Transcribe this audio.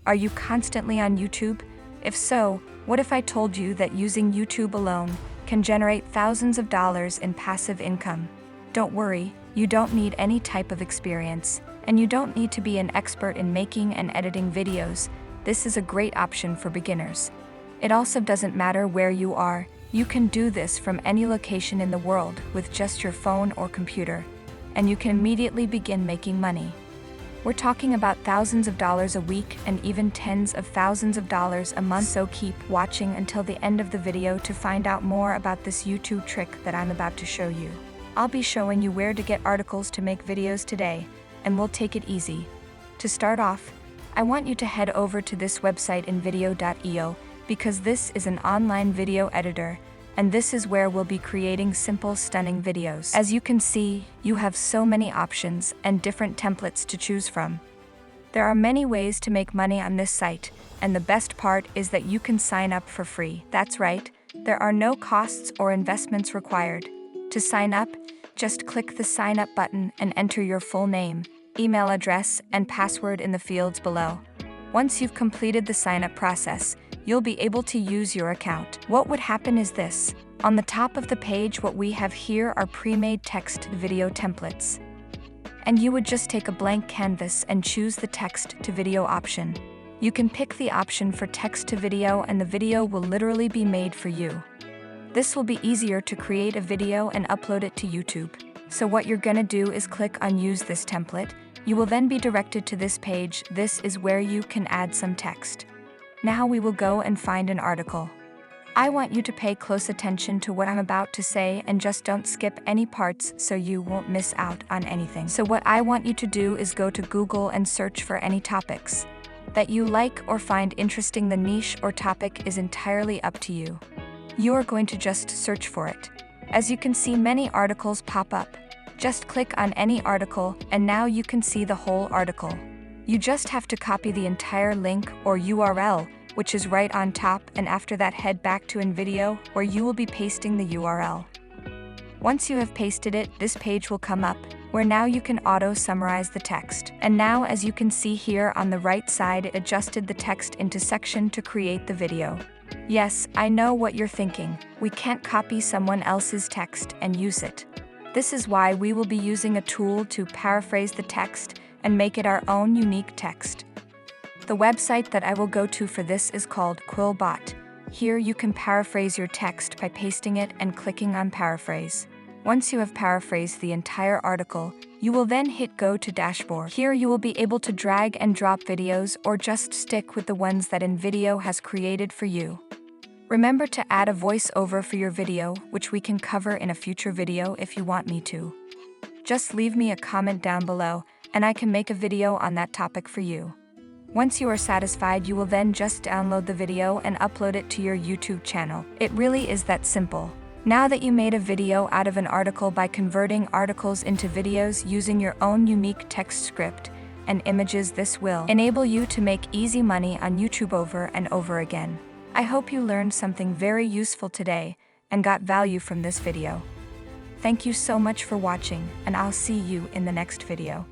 Are you constantly on YouTube? If so, what if I told you that using YouTube alone can generate thousands of dollars in passive income? Don't worry, you don't need any type of experience, and you don't need to be an expert in making and editing videos. This is a great option for beginners. It also doesn't matter where you are, you can do this from any location in the world with just your phone or computer, and you can immediately begin making money. We're talking about thousands of dollars a week and even tens of thousands of dollars a month, so keep watching until the end of the video to find out more about this YouTube trick that I'm about to show you. I'll be showing you where to get articles to make videos today, and we'll take it easy. To start off, I want you to head over to this website invideo.io because this is an online video editor, and this is where we'll be creating simple, stunning videos. As you can see, you have so many options and different templates to choose from. There are many ways to make money on this site, and the best part is that you can sign up for free. That's right, there are no costs or investments required. To sign up, just click the sign up button and enter your full name, email address, and password in the fields below. Once you've completed the sign-up process, you'll be able to use your account. What would happen is this. On the top of the page, what we have here are pre-made text-to-video templates. And you would just take a blank canvas and choose the text-to-video option. You can pick the option for text-to-video and the video will literally be made for you. This will be easier to create a video and upload it to YouTube. So what you're gonna do is click on Use this template. You will then be directed to this page. This is where you can add some text. Now we will go and find an article. I want you to pay close attention to what I'm about to say and just don't skip any parts so you won't miss out on anything. So what I want you to do is go to Google and search for any topics that you like or find interesting. The niche or topic is entirely up to you. You are going to just search for it. As you can see, many articles pop up. Just click on any article and now you can see the whole article. You just have to copy the entire link or URL, which is right on top, and after that head back to InVideo where you will be pasting the URL. Once you have pasted it, this page will come up, where now you can auto-summarize the text. And now as you can see here on the right side, it adjusted the text into section to create the video. Yes, I know what you're thinking. We can't copy someone else's text and use it. This is why we will be using a tool to paraphrase the text and make it our own unique text. The website that I will go to for this is called Quillbot. Here you can paraphrase your text by pasting it and clicking on paraphrase. Once you have paraphrased the entire article, you will then hit Go to Dashboard. Here you will be able to drag and drop videos or just stick with the ones that InVideo has created for you. Remember to add a voiceover for your video, which we can cover in a future video if you want me to. Just leave me a comment down below, and I can make a video on that topic for you. Once you are satisfied, you will then just download the video and upload it to your YouTube channel. It really is that simple. Now that you made a video out of an article by converting articles into videos using your own unique text script and images, this will enable you to make easy money on YouTube over and over again. I hope you learned something very useful today and got value from this video. Thank you so much for watching, and I'll see you in the next video.